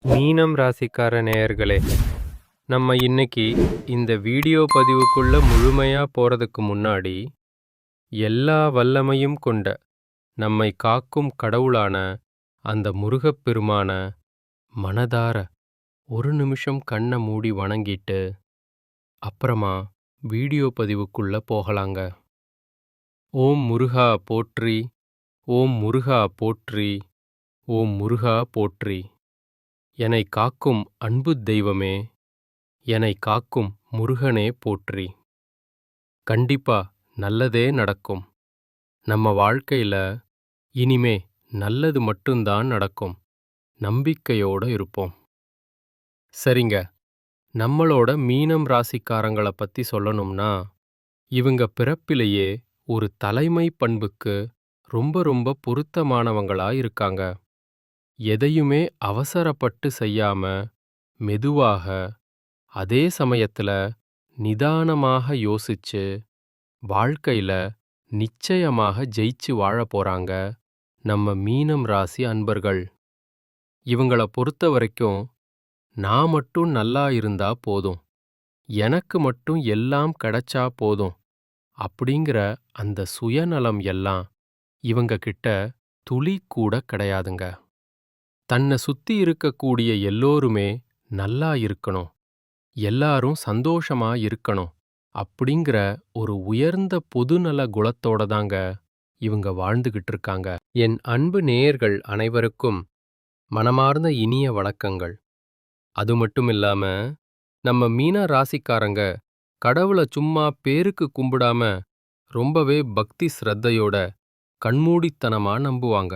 மீனம் ராசிக்கார நேயர்களே, நம்ம இன்னைக்கு இந்த வீடியோ பதிவுக்குள்ள முழுமையா போறதுக்கு முன்னாடி, எல்லா வல்லமையும் கொண்ட நம்மை காக்கும் கடவுளான அந்த முருகப்பெருமான மனதார ஒரு நிமிஷம் கண்ணை மூடி வணங்கிட்டு அப்புறமா வீடியோ பதிவுக்குள்ள போகலாங்க. ஓம் முருகா போற்றி, ஓம் முருகா போற்றி, ஓம் முருகா போற்றி. என்னை காக்கும் அன்பு தெய்வமே, என்னை காக்கும் முருகனே போற்றி. கண்டிப்பா நல்லதே நடக்கும். நம்ம வாழ்க்கையில இனிமே நல்லது மட்டும்தான் நடக்கும். நம்பிக்கையோட இருப்போம். சரிங்க, நம்மளோட மீனம் ராசிக்காரங்கள பத்தி சொல்லணும்னா, இவங்க பிறப்பிலேயே ஒரு தலைமை பண்புக்கு ரொம்ப ரொம்ப பொருத்தமானவங்களா இருக்காங்க. எதையுமே அவசரப்பட்டு செய்யாம, மெதுவாக, அதே சமயத்துல நிதானமாக யோசிச்சு, வாழ்க்கையில நிச்சயமாக ஜெயிச்சு வாழப் போறாங்க நம்ம மீனம் ராசி அன்பர்கள். இவங்கள பொறுத்த வரைக்கும், நான் மட்டும் நல்லா இருந்தா போதும், எனக்கு மட்டும் எல்லாம் கிடைச்சா போதும் அப்படிங்கிற அந்த சுயநலம் எல்லாம் இவங்க கிட்ட துளி கூட கிடையாதுங்க. தன்னை சுத்தி இருக்கக்கூடிய எல்லோருமே நல்லா இருக்கணும், எல்லாரும் சந்தோஷமா இருக்கணும் அப்படிங்கிற ஒரு உயர்ந்த பொதுநல குணத்தோட தாங்க இவங்க வாழ்ந்துகிட்டு இருக்காங்க. என் அன்பு நேயர்கள் அனைவருக்கும் மனமார்ந்த இனிய வணக்கங்கள். அது மட்டும் இல்லாம, நம்ம மீன ராசிக்காரங்க கடவுளை சும்மா பேருக்கு கும்பிடாம ரொம்பவே பக்தி ஸ்ரத்தையோட கண்மூடித்தனமா நம்புவாங்க.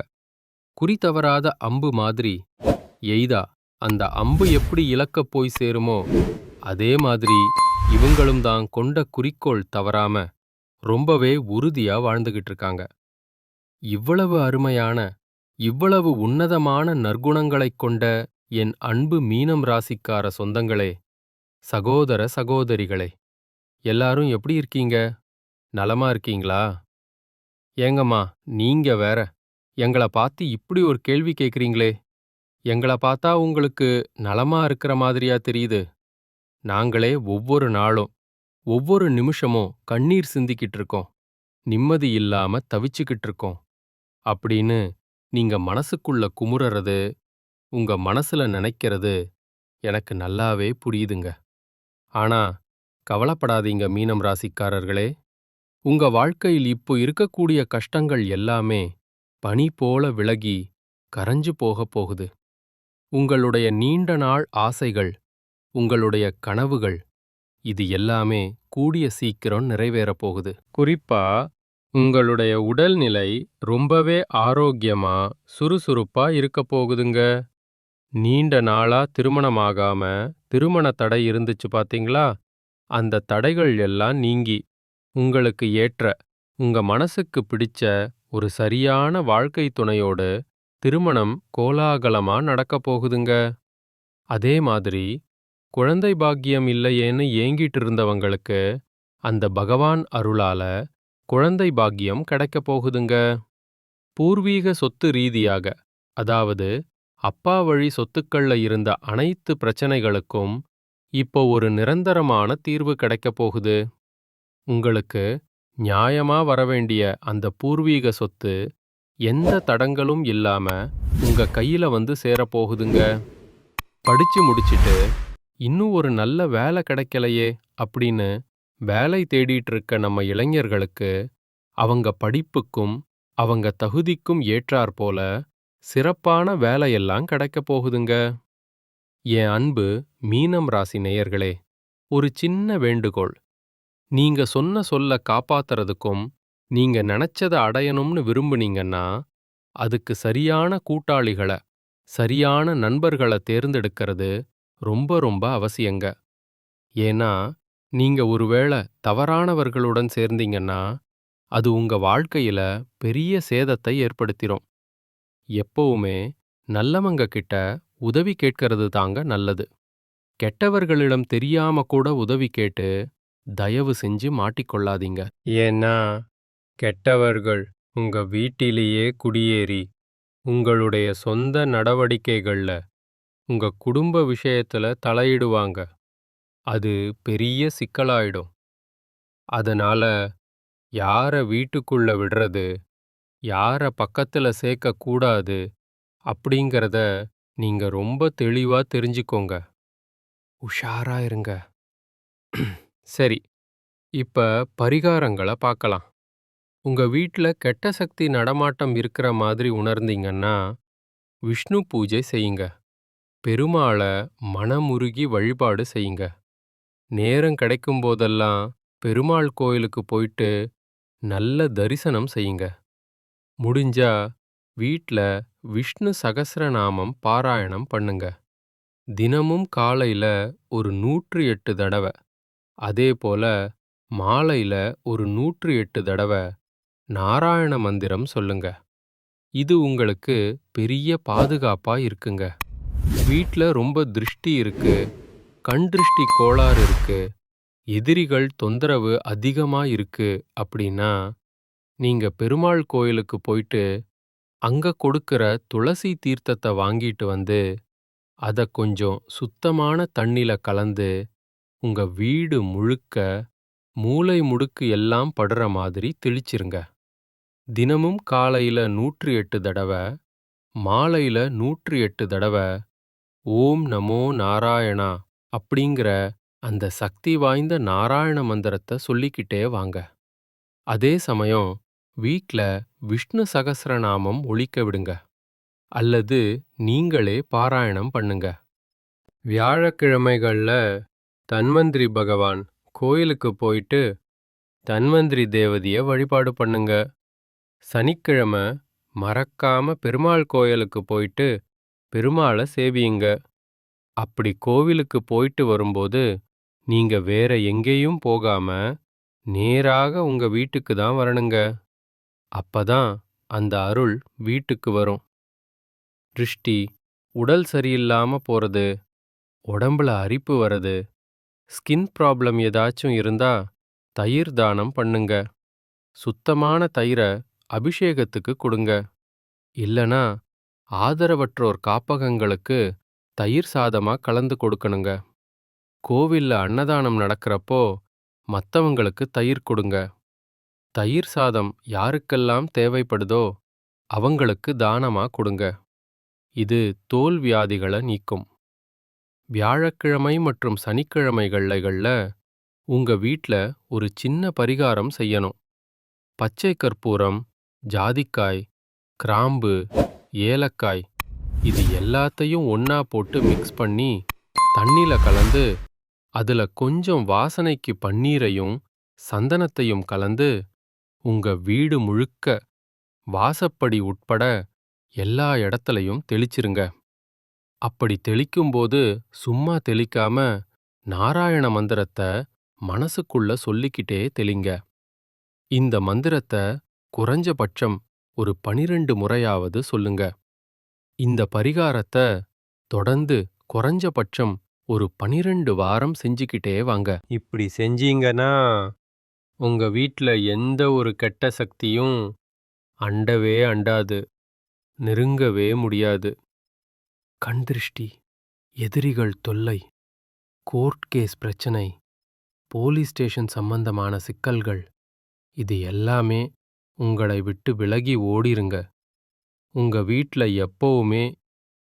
குறி தவறாத அம்பு மாதிரி எய்தா அந்த அம்பு எப்படி இலக்கப் போய் சேருமோ அதே மாதிரி இவங்களும் தான் கொண்ட குறிக்கோள் தவறாம ரொம்பவே உறுதியா வாழ்ந்துகிட்டு இருக்காங்க. இவ்வளவு அருமையான, இவ்வளவு உன்னதமான நற்குணங்களைக் கொண்ட என் அன்பு மீனம் ராசிக்கார சொந்தங்களே, சகோதர சகோதரிகளே, எல்லாரும் எப்படி இருக்கீங்க? நலமா இருக்கீங்களா? ஏங்கம்மா, நீங்க வேற எங்கள பார்த்து இப்படி ஒரு கேள்வி கேட்குறீங்களே. எங்கள பார்த்தா உங்களுக்கு நலமா இருக்கிற மாதிரியா தெரியுது? நாங்களே ஒவ்வொரு நாளும், ஒவ்வொரு நிமிஷமும் கண்ணீர் சிந்திக்கிட்டு இருக்கோம், நிம்மதி இல்லாம தவிச்சுக்கிட்டு இருக்கோம் அப்படின்னு நீங்க மனசுக்குள்ள குமுறறது, உங்க மனசுல நினைக்கிறது எனக்கு நல்லாவே புரியுதுங்க. ஆனா கவலைப்படாதீங்க மீனம் ராசிக்காரர்களே, உங்க வாழ்க்கையில் இப்போ இருக்கக்கூடிய கஷ்டங்கள் எல்லாமே பனி போல விலகி கரைஞ்சு போகப் போகுது. உங்களுடைய நீண்ட நாள் ஆசைகள், உங்களுடைய கனவுகள், இது எல்லாமே கூடிய சீக்கிரம் நிறைவேறப் போகுது. குறிப்பா உங்களுடைய உடல்நிலை ரொம்பவே ஆரோக்கியமா, சுறுசுறுப்பா இருக்கப் போகுதுங்க. நீண்ட நாளா திருமணமாகாம திருமண தடை இருந்துச்சு பாத்தீங்களா? அந்த தடைகள் எல்லாம் நீங்கி, உங்களுக்கு ஏற்ற, உங்க மனசுக்கு பிடிச்ச ஒரு சரியான வாழ்க்கை துணையோடு திருமணம் கோலாகலமா நடக்கப் போகுதுங்க. அதே மாதிரி குழந்தை பாக்கியம் இல்லையேன்னு ஏங்கிட்டு இருந்தவங்களுக்கு அந்த பகவான் அருளால குழந்தை பாக்கியம் கிடைக்கப் போகுதுங்க. பூர்வீக சொத்து ரீதியாக, அதாவது அப்பா வழி சொத்துக்கள்ல இருந்த அனைத்து பிரச்சனைகளுக்கும் இப்போ ஒரு நிரந்தரமான தீர்வு கிடைக்கப் போகுது. உங்களுக்கு நியாயமா வரவேண்டிய அந்த பூர்வீக சொத்து எந்த தடங்களும் இல்லாம உங்க கையில வந்து சேரப்போகுதுங்க. படிச்சு முடிச்சிட்டு இன்னும் ஒரு நல்ல வேலை கிடைக்கலையே அப்படின்னு வேலை தேடிட்டு இருக்க நம்ம இளைஞர்களுக்கு அவங்க படிப்புக்கும் அவங்க தகுதிக்கும் ஏற்றாற்போல சிறப்பான வேலையெல்லாம் கிடைக்கப் போகுதுங்க. என் அன்பு மீனம் ராசி நேயர்களே, ஒரு சின்ன வேண்டுகோள். நீங்க சொன்ன சொல்ல காப்பாத்துறதுக்கும் நீங்க நினைச்சத அடையணும்னு விரும்புனீங்கன்னா, அதுக்கு சரியான கூட்டாளிகளை, சரியான நண்பர்களை தேர்ந்தெடுக்கிறது ரொம்ப ரொம்ப அவசியங்க. ஏன்னா, நீங்க ஒருவேளை தவறானவர்களுடன் சேர்ந்தீங்கன்னா, அது உங்க வாழ்க்கையில பெரிய சேதத்தை ஏற்படுத்திரும். எப்பவுமே நல்லவங்க கிட்ட உதவி கேட்கறது தாங்க நல்லது. கெட்டவர்களிடம் தெரியாம கூட உதவி கேட்டு தயவு செஞ்சு மாட்டிக்கொள்ளாதீங்க. ஏன்னா கெட்டவர்கள் உங்க வீட்டிலேயே குடியேறி உங்களுடைய சொந்த நடவடிக்கைகள்ல உங்க குடும்ப விஷயத்துல தலையிடுவாங்க. அது பெரிய சிக்கலாயிடும். அதனால யார வீட்டுக்குள்ள விடுறது, யார பக்கத்துல சேர்க்கக் கூடாது அப்படிங்கிறத நீங்க ரொம்ப தெளிவா தெரிஞ்சுக்கோங்க. உஷாரா இருங்க. சரி, இப்ப பரிகாரங்கள பார்க்கலாம். உங்க வீட்ல கெட்ட சக்தி நடமாட்டம் இருக்கிற மாதிரி உணர்ந்தீங்கன்னா, விஷ்ணு பூஜை செய்யுங்க. பெருமாள மனமுருகி வழிபாடு செய்யுங்க. நேரம் கிடைக்கும் போதெல்லாம் பெருமாள் கோயிலுக்கு போயிட்டு நல்ல தரிசனம் செய்யுங்க. முடிஞ்சா வீட்ல விஷ்ணு சகஸ்ரநாமம் பாராயணம் பண்ணுங்க. தினமும் காலையில ஒரு 108 தடவ, அதேபோல மாலையில ஒரு 108 தடவ நாராயண மந்திரம் சொல்லுங்க. இது உங்களுக்கு பெரிய பாதுகாப்பா இருக்குங்க. வீட்ல ரொம்ப திருஷ்டி இருக்கு, கண் திருஷ்டி கோளாறு இருக்கு, எதிரிகள் தொந்தரவு அதிகமா இருக்கு அப்படின்னா, நீங்க பெருமாள் கோயிலுக்கு போயிட்டு அங்க கொடுக்கிற துளசி தீர்த்தத்த வாங்கிட்டு வந்து, அத கொஞ்சம் சுத்தமான தண்ணில கலந்து, உங்க வீடு முழுக்க மூலை முடுக்கு எல்லாம் படுற மாதிரி தெளிச்சிருங்க. தினமும் காலையில 108 தடவ, மாலையில 108 தடவ ஓம் நமோ நாராயணா அப்படிங்கிற அந்த சக்தி வாய்ந்த நாராயண மந்திரத்த சொல்லிக்கிட்டே வாங்க. அதே சமயம் வீட்ல விஷ்ணு சகஸ்ரநாமம் ஒலிக்க விடுங்க. அல்லது நீங்களே பாராயணம் பண்ணுங்க. வியாழக்கிழமைகள்ல தன்வந்திரி பகவான் கோயிலுக்கு போயிட்டு தன்வந்திரி தேவதைய வழிபாடு பண்ணுங்க. சனிக்கிழமை மறக்காம பெருமாள் கோயிலுக்கு போயிட்டு பெருமாள சேவியுங்க. அப்படி கோவிலுக்கு போயிட்டு வரும்போது நீங்க வேற எங்கேயும் போகாம நேராக உங்க வீட்டுக்கு தான் வரணுங்க. அப்பதான் அந்த அருள் வீட்டுக்கு வரும். திருஷ்டி, உடல் சரியில்லாம போறது, உடம்புல அரிப்பு வரது, ஸ்கின் ப்ராப்ளம் ஏதாச்சும் இருந்தா தயிர் தானம் பண்ணுங்க. சுத்தமான தயிர அபிஷேகத்துக்கு கொடுங்க. இல்லனா ஆதரவற்றோர் காப்பகங்களுக்கு தயிர் சாதமா கலந்து கொடுக்கணுங்க. கோவில்ல அன்னதானம் நடக்கிறப்போ மத்தவங்களுக்கு தயிர் கொடுங்க. தயிர் சாதம் யாருக்கெல்லாம் தேவைப்படுதோ அவங்களுக்கு தானமா கொடுங்க. இது தோல் வியாதிகளை நீக்கும். வியாழக்கிழமை மற்றும் சனிக்கிழமைகள்ல உங்க வீட்ல ஒரு சின்ன பரிகாரம் செய்யணும். பச்சை கற்பூரம், ஜாதிக்காய், கிராம்பு, ஏலக்காய் இது எல்லாத்தையும் ஒண்ணா போட்டு மிக்ஸ் பண்ணி தண்ணில கலந்து அதுல கொஞ்சம் வாசனைக்கு பன்னீரையும் சந்தனத்தையும் கலந்து உங்க வீடு முழுக்க வாசப்படி உட்பட எல்லா இடத்துலயும் தெளிச்சிருங்க. அப்படி தெளிக்கும்போது சும்மா தெளிக்காம நாராயண மந்திரத்த மனசுக்குள்ள சொல்லிக்கிட்டே தெளிங்க. இந்த மந்திரத்த குறைஞ்சபட்சம் ஒரு 12 முறையாவது சொல்லுங்க. இந்த பரிகாரத்த தொடர்ந்து குறைஞ்சபட்சம் ஒரு 12 வாரம் செஞ்சுக்கிட்டே வாங்க. இப்படி செஞ்சீங்கன்னா உங்க வீட்ல எந்த ஒரு கெட்ட சக்தியும் அண்டவே அண்டாது, நெருங்கவே முடியாது. கண் திருஷ்டி, எதிரிகள் தொல்லை, கோர்ட் கேஸ் பிரச்சனை, போலீஸ் ஸ்டேஷன் சம்பந்தமான சிக்கல்கள் இது எல்லாமே உங்களை விட்டு விலகி ஓடிருங்க. உங்க வீட்ல எப்பவுமே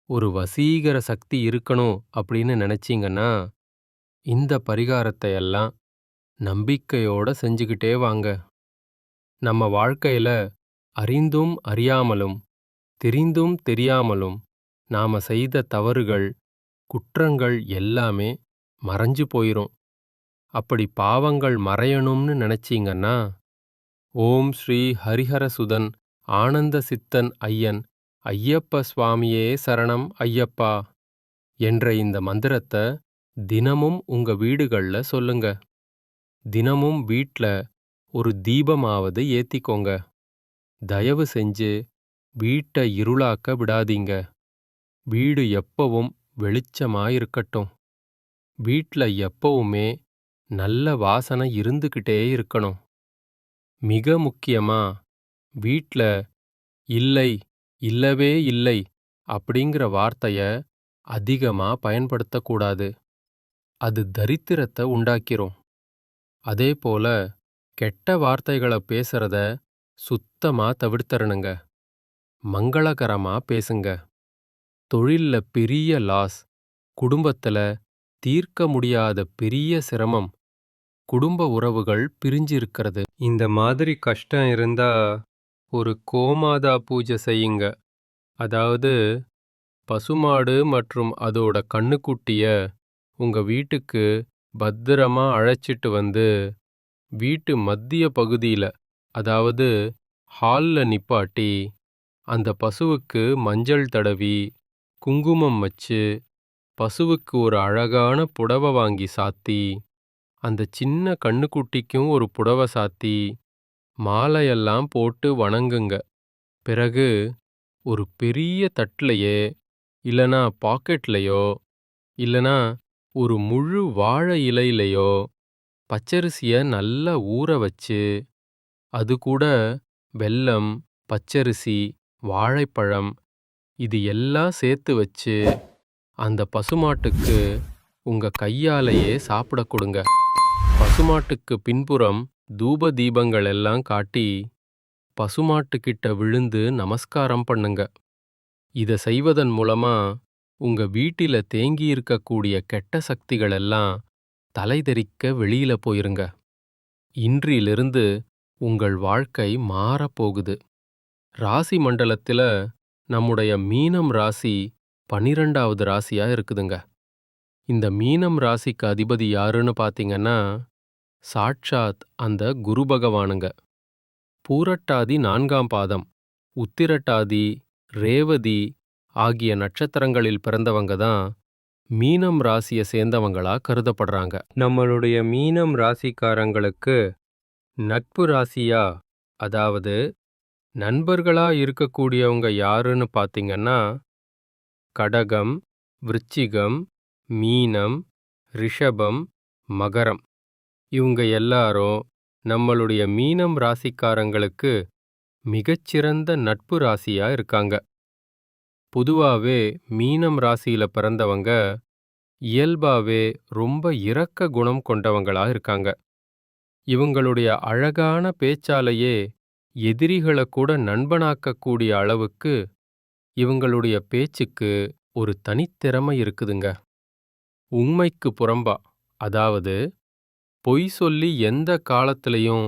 ஒரு வசீகர சக்தி இருக்கணும் அப்படின்னு நினைச்சீங்கன்னா இந்த பரிகாரத்தை எல்லாம் நம்பிக்கையோட செஞ்சுக்கிட்டே வாங்க. நம்ம வாழ்க்கையில அறிந்தும் அறியாமலும் தெரிந்தும் தெரியாமலும் நாம செய்த தவறுகள், குற்றங்கள் எல்லாமே மறைஞ்சு போயிரும். அப்படி பாவங்கள் மறையணும்னு நினைச்சீங்கன்னா ஓம் ஸ்ரீ ஹரிஹரசுதன் ஆனந்த சித்தன் ஐயன் ஐயப்ப சுவாமியே சரணம் ஐயப்பா என்ற இந்த மந்திரத்தை தினமும் உங்க வீடுகள்ல சொல்லுங்க. தினமும் வீட்ல ஒரு தீபமாவது ஏத்திக்கோங்க. தயவு செஞ்சு வீட்டை இருளாக்க விடாதீங்க. வீடு எப்பவும் வெளிச்சமாயிருக்கட்டும். வீட்ல எப்பவுமே நல்ல வாசனை இருந்துகிட்டே இருக்கணும். மிக முக்கியமா வீட்ல இல்லை, இல்லவே இல்லை அப்படிங்கிற வார்த்தைய அதிகமா பயன்படுத்தக்கூடாது. அது தரித்திரத்தை உண்டாக்கிரும். அதே போல கெட்ட வார்த்தைகள பேசுறத சுத்தமா தவிர்த்தரணுங்க. மங்களகரமா பேசுங்க. தொழில்ல பெரிய லாஸ், குடும்பத்துல தீர்க்க முடியாத பெரிய சிரமம், குடும்ப உறவுகள் பிரிஞ்சிருக்கிறது. இந்த மாதிரி கஷ்டம் இருந்தா ஒரு கோமாதா பூஜை செய்யுங்க. அதாவது பசுமாடு மற்றும் அதோட கன்னுக்குட்டிய உங்க வீட்டுக்கு பத்திரமா அழைச்சிட்டு வந்து வீட்டு மத்திய பகுதியில, அதாவது ஹால்ல நிப்பாட்டி, அந்த பசுவுக்கு மஞ்சள் தடவி, குங்குமம் வச்சு, பசுவுக்கு ஒரு அழகான புடவை வாங்கி சாத்தி, அந்த சின்ன கன்னுக்குட்டிக்கும் ஒரு புடவை சாத்தி, மாலையெல்லாம் போட்டு வணங்குங்க. பிறகு ஒரு பெரிய தட்டுலயே, இல்லனா பாக்கெட்லயோ, இல்லனா ஒரு முழு வாழை இலையிலயோ பச்சரிசிய நல்லா ஊற வச்சு, அது கூட வெல்லம், பச்சரிசி, வாழைப்பழம் இது எல்லாம் சேர்த்து வச்சு, அந்த பசுமாட்டுக்கு உங்க கையாலேயே சாப்பிட கொடுங்க. பசுமாட்டுக்கு பின்புறம் தூப தீபங்கள் எல்லாம் காட்டி, பசுமாட்டுக்கிட்ட விழுந்து நமஸ்காரம் பண்ணுங்க. இத செய்வதன் மூலமா உங்க வீட்டில தேங்கி இருக்கக்கூடிய கெட்ட சக்திகள் எல்லாம் தலைதெறிக்க வெளியில போயிருங்க. இன்றிலிருந்து உங்கள் வாழ்க்கை மாறப்போகுது. ராசி மண்டலத்தில நம்முடைய மீனம் ராசி 12வது ராசியா இருக்குதுங்க. இந்த மீனம் ராசிக்கு அதிபதி யாருன்னு பார்த்தீங்கன்னா, சாட்சாத் அந்த குரு பகவானுங்க. பூரட்டாதி 4ஆம் பாதம், உத்திரட்டாதி, ரேவதி ஆகிய நட்சத்திரங்களில் பிறந்தவங்க தான் மீனம் ராசிய சேர்ந்தவங்களா கருதப்படுறாங்க. நம்மளுடைய மீனம் ராசிக்காரங்களுக்கு நட்பு ராசியா, அதாவது நண்பர்களா இருக்கக்கூடியவங்க யாருன்னு பார்த்தீங்கன்னா, கடகம், விருச்சிகம், மீனம், ரிஷபம், மகரம். இவங்க எல்லாரும் நம்மளுடைய மீனம் ராசிக்காரங்களுக்கு மிகச்சிறந்த நட்பு ராசியா இருக்காங்க. பொதுவாவே மீனம் ராசியில பிறந்தவங்க இயல்பாவே ரொம்ப இரக்க குணம் கொண்டவங்களா இருக்காங்க. இவங்களுடைய அழகான பேச்சாலேயே எதிரிகளை கூட நண்பனாக்கக்கூடிய அளவுக்கு இவங்களுடைய பேச்சுக்கு ஒரு தனித்திறமை இருக்குதுங்க. உண்மைக்கு புறம்பா, அதாவது பொய் சொல்லி எந்த காலத்திலையும்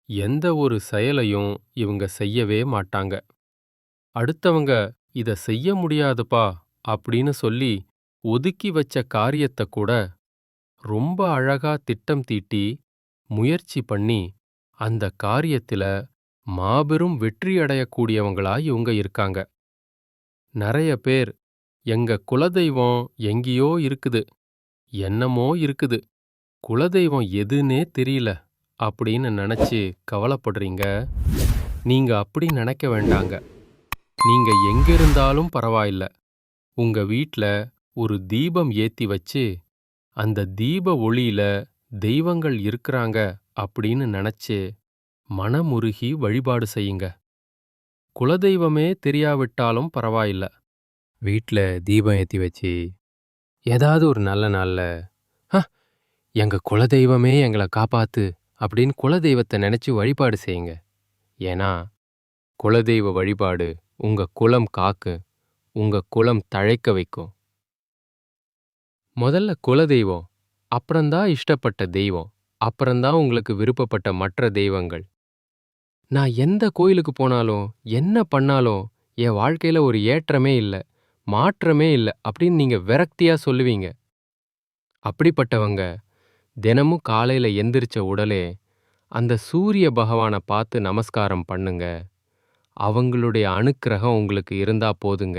எந்த ஒரு செயலையும் இவங்க செய்யவே மாட்டாங்க. அடுத்தவங்க இத செய்ய முடியாதுப்பா அப்படின்னு சொல்லி ஒதுக்கி வச்ச காரியத்தை கூட ரொம்ப அழகா திட்டம் தீட்டி முயற்சி பண்ணி அந்த காரியத்தில மாபெரும் வெற்றி அடையக்கூடியவங்களா இவங்க இருக்காங்க. நிறைய பேர் எங்க குலதெய்வம் எங்கேயோ இருக்குது, என்னமோ இருக்குது, குலதெய்வம் எதுன்னே தெரியல அப்படின்னு நினைச்சு கவலைப்படுறீங்க. நீங்க அப்படி நினைக்க வேண்டாங்க. நீங்க எங்கிருந்தாலும் பரவாயில்ல, உங்க வீட்ல ஒரு தீபம் ஏத்தி வச்சு அந்த தீப ஒளியில தெய்வங்கள் இருக்கிறாங்க அப்படின்னு நினைச்சு மனமுருகி வழிபாடு செய்யுங்க. குலதெய்வமே தெரியாவிட்டாலும் பரவாயில்ல, வீட்ல தீபம் ஏத்தி வச்சு ஏதாவது ஒரு நல்ல நாள்ல எங்க குலதெய்வமே எங்களை காப்பாத்து அப்படின்னு குலதெய்வத்தை நினைச்சு வழிபாடு செய்யுங்க. ஏன்னா குலதெய்வ வழிபாடு உங்க குலம் காக்கு, உங்க குலம் தழைக்க வைக்கும். முதல்ல குலதெய்வம், அப்புறம்தான் இஷ்டப்பட்ட தெய்வம், அப்புறம்தான் உங்களுக்கு விருப்பப்பட்ட மற்ற தெய்வங்கள். நான் எந்த கோயிலுக்கு போனாலும் என்ன பண்ணாலும் என் வாழ்க்கையில ஒரு ஏற்றமே இல்ல, மாற்றமே இல்ல அப்படின்னு நீங்க விரக்தியா சொல்லுவீங்க. அப்படிப்பட்டவங்க தினமும் காலையில எந்திரிச்ச உடனே அந்த சூரிய பகவானை பார்த்து நமஸ்காரம் பண்ணுங்க. அவங்களுடைய அனுக்கிரகம் உங்களுக்கு இருந்தா போதுங்க.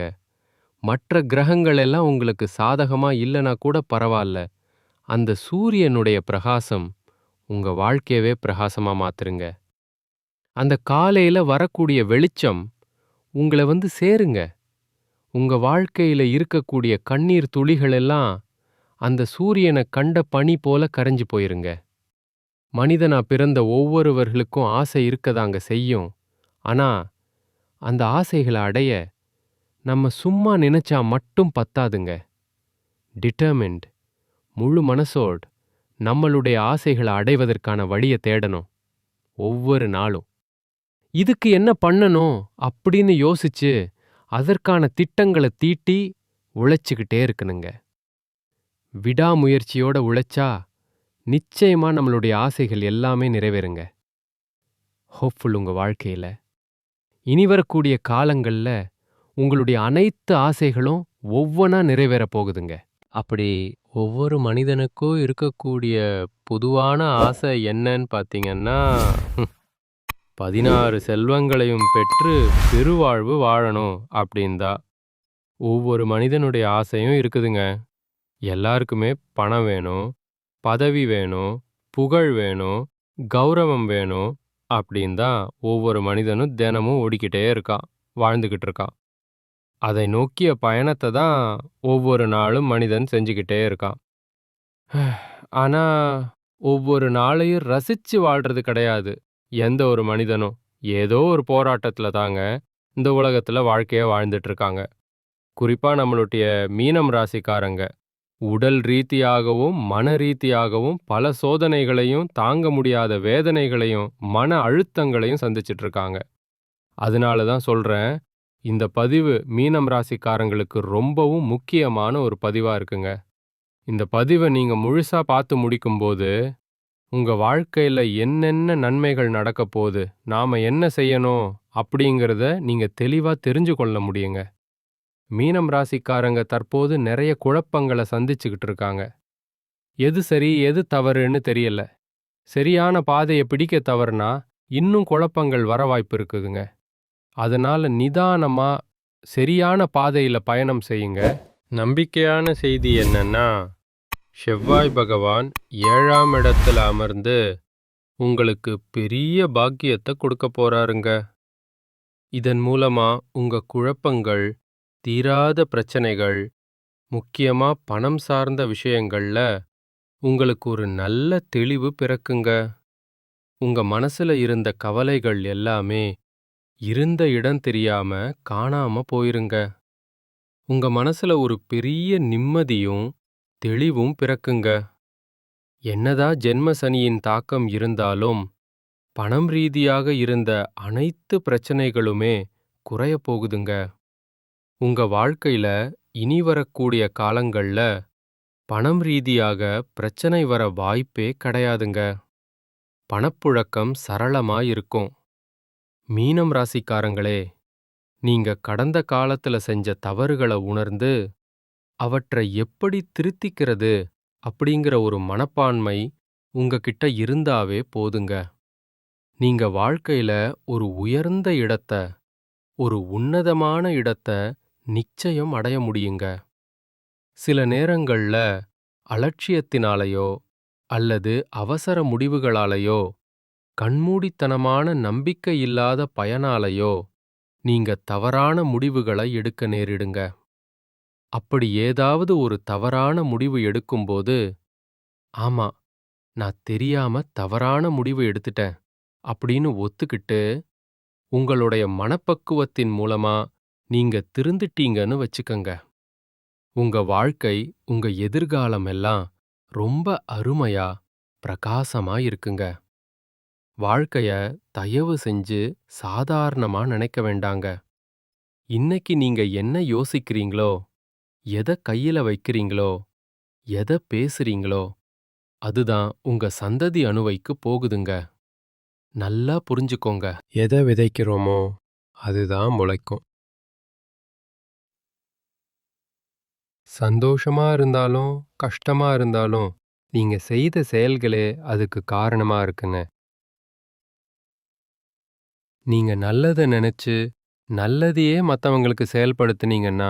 மற்ற கிரகங்கள் எல்லாம் உங்களுக்கு சாதகமா இல்லைனா கூட பரவாயில்ல, அந்த சூரியனுடைய பிரகாசம் உங்க வாழ்க்கையவே பிரகாசமா மாத்துருங்க. அந்த காலையில வரக்கூடிய வெளிச்சம் உங்களை வந்து சேருங்க. உங்க வாழ்க்கையில இருக்கக்கூடிய கண்ணீர் துளிகள் எல்லாம் அந்த சூரியனை கண்ட பனி போல கரைஞ்சு போயிருங்க. மனிதனா பிறந்த ஒவ்வொருவர்களுக்கும் ஆசை இருக்கதாங்க செய்யும். ஆனா அந்த ஆசைகளை அடைய நம்ம சும்மா நினைச்சா மட்டும் பத்தாதுங்க. டிட்டர்மின்ட், முழு மனசோடு நம்மளுடைய ஆசைகளை அடைவதற்கான வழியை தேடணும். ஒவ்வொரு நாளும் இதுக்கு என்ன பண்ணணும் அப்படின்னு யோசிச்சு அதற்கான திட்டங்களை தீட்டி உழைச்சிக்கிட்டே இருக்கணுங்க. விடாமுயற்சியோட உழைச்சா நிச்சயமா நம்மளுடைய ஆசைகள் எல்லாமே நிறைவேறுங்க. ஹோப்ஃபுல் உங்க வாழ்க்கையில இனி வரக்கூடிய காலங்கள்ல உங்களுடைய அனைத்து ஆசைகளும் ஒவ்வொன்றா நிறைவேற போகுதுங்க. அப்படி ஒவ்வொரு மனிதனுக்கும் இருக்கக்கூடிய பொதுவான ஆசை என்னன்னு பார்த்தீங்கன்னா, 16 செல்வங்களையும் பெற்று பெருவாழ்வு வாழணும் அப்படின்தான். ஒவ்வொரு மனிதனுடைய ஆசையும் இருக்குதுங்க. எல்லாருக்குமே பணம் வேணும், பதவி வேணும், புகழ் வேணும், கௌரவம் வேணும் அப்படின்னு தான் ஒவ்வொரு மனிதனும் தினமும் ஓடிக்கிட்டே இருக்கான், வாழ்ந்துக்கிட்டு இருக்கான். அதை நோக்கிய பயணத்தை தான் ஒவ்வொரு நாளும் மனிதன் செஞ்சுக்கிட்டே இருக்கான். ஆனா ஒவ்வொரு நாளையும் ரசிச்சு வாழ்றது கிடையாது எந்த ஒரு மனிதனும். ஏதோ ஒரு போராட்டத்துல தாங்க இந்த உலகத்துல வாழ்க்கைய வாழ்ந்துட்டு இருக்காங்க. குறிப்பா நம்மளுடைய மீனம் ராசிக்காரங்க உடல் ரீதியாகவும் மன ரீதியாகவும் பல சோதனைகளையும் தாங்க முடியாத வேதனைகளையும் மன அழுத்தங்களையும் சந்திச்சிட்டு இருக்காங்க. அதனால தான் சொல்றேன், இந்த பதிவு மீனம் ராசிக்காரங்களுக்கு ரொம்பவும் முக்கியமான ஒரு பதிவா இருக்குங்க. இந்த பதிவை நீங்க முழுசா பார்த்து முடிக்கும்போது உங்க வாழ்க்கையில என்னென்ன நன்மைகள் நடக்க போகுது, நாம என்ன செய்யணும் அப்படிங்கிறத நீங்க தெளிவா தெரிஞ்சு கொள்ள முடியுங்க. மீனம் ராசிக்காரங்க தற்போது நிறைய குழப்பங்களை சந்திச்சுக்கிட்டு இருக்காங்க. எது சரி எது தவறுன்னு தெரியல. சரியான பாதையை பிடிக்க தவறுனா இன்னும் குழப்பங்கள் வர வாய்ப்பு இருக்குதுங்க. அதனால நிதானமா சரியான பாதையில பயணம் செய்யுங்க. நம்பிக்கையான செய்தி என்னன்னா, செவ்வாய் பகவான் 7ஆம் இடத்துல அமர்ந்து உங்களுக்கு பெரிய பாக்கியத்தை கொடுக்க போறாருங்க. இதன் மூலமா உங்க குழப்பங்கள், தீராத பிரச்சனைகள், முக்கியமா பணம் சார்ந்த விஷயங்கள்ல உங்களுக்கு ஒரு நல்ல தெளிவு பிறக்குங்க. உங்க மனசுல இருந்த கவலைகள் எல்லாமே இருந்த இடம் தெரியாம காணாம போயிருங்க. உங்க மனசுல ஒரு பெரிய நிம்மதியும் தெளிவும் பிறக்குங்க. என்னதான் ஜென்ம சனியின் தாக்கம் இருந்தாலும் பணம் ரீதியாக இருந்த அனைத்து பிரச்சனைகளுமே குறைய போகுதுங்க. உங்க வாழ்க்கையில இனி வரக்கூடிய காலங்கள்ல பணம் ரீதியாக பிரச்சனை வர வாய்ப்பே கிடையாதுங்க. பணப்புழக்கம் சரளமா இருக்கும். மீனம் ராசிக்காரங்களே, நீங்க கடந்த காலத்துல செஞ்ச தவறுகளை உணர்ந்து அவற்றை எப்படி திருத்திக்கிறது அப்படிங்கிற ஒரு மனப்பான்மை உங்ககிட்ட இருந்தாவே போதுங்க. நீங்க வாழ்க்கையில ஒரு உயர்ந்த இடத்த, ஒரு உன்னதமான இடத்த நிச்சயம் அடைய முடியுங்க. சில நேரங்கள்ல அலட்சியத்தினாலேயோ அல்லது அவசர முடிவுகளாலேயோ, கண்மூடித்தனமான நம்பிக்கை இல்லாத பயனாலேயோ நீங்க தவறான முடிவுகளை எடுக்க நேரிடுங்க. அப்படி ஏதாவது ஒரு தவறான முடிவு எடுக்கும்போது, ஆமா, நான் தெரியாம தவறான முடிவு எடுத்துட்டேன் அப்படின்னு ஒத்துக்கிட்டு உங்களுடைய மனப்பக்குவத்தின் மூலமா நீங்க திருந்துட்டீங்கன்னு வச்சுக்கங்க. உங்க வாழ்க்கை, உங்க எதிர்காலம் எல்லாம் ரொம்ப அருமையா, பிரகாசமா இருக்குங்க. வாழ்க்கைய தயவு செஞ்சு சாதாரணமா நினைக்க வேண்டாங்க. இன்னைக்கு நீங்க என்ன யோசிக்கிறீங்களோ, எதை கையில வைக்கிறீங்களோ, எதை பேசுறீங்களோ, அதுதான் உங்க சந்ததி அணுவைக்கு போகுதுங்க. நல்லா புரிஞ்சுக்கோங்க. எதை விதைக்கிறோமோ அதுதான் முளைக்கும். சந்தோஷமா இருந்தாலும் கஷ்டமா இருந்தாலும் நீங்க செய்த செயல்களே அதுக்கு காரணமா இருக்குங்க. நீங்க நல்லதை நினைச்சு நல்லதையே மற்றவங்களுக்கு செயல்படுத்துனீங்கன்னா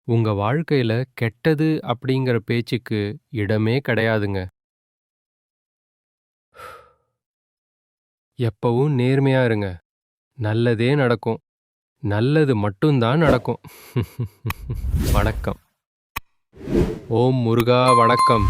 உங்க வாழ்க்கையில கெட்டது அப்படிங்கிற பேச்சுக்கு இடமே கிடையாதுங்க. எப்பவும் நேர்மையா இருங்க. நல்லதே நடக்கும். நல்லது மட்டும்தான் நடக்கும். வணக்கம். ஓம் முருகா வணக்கம்.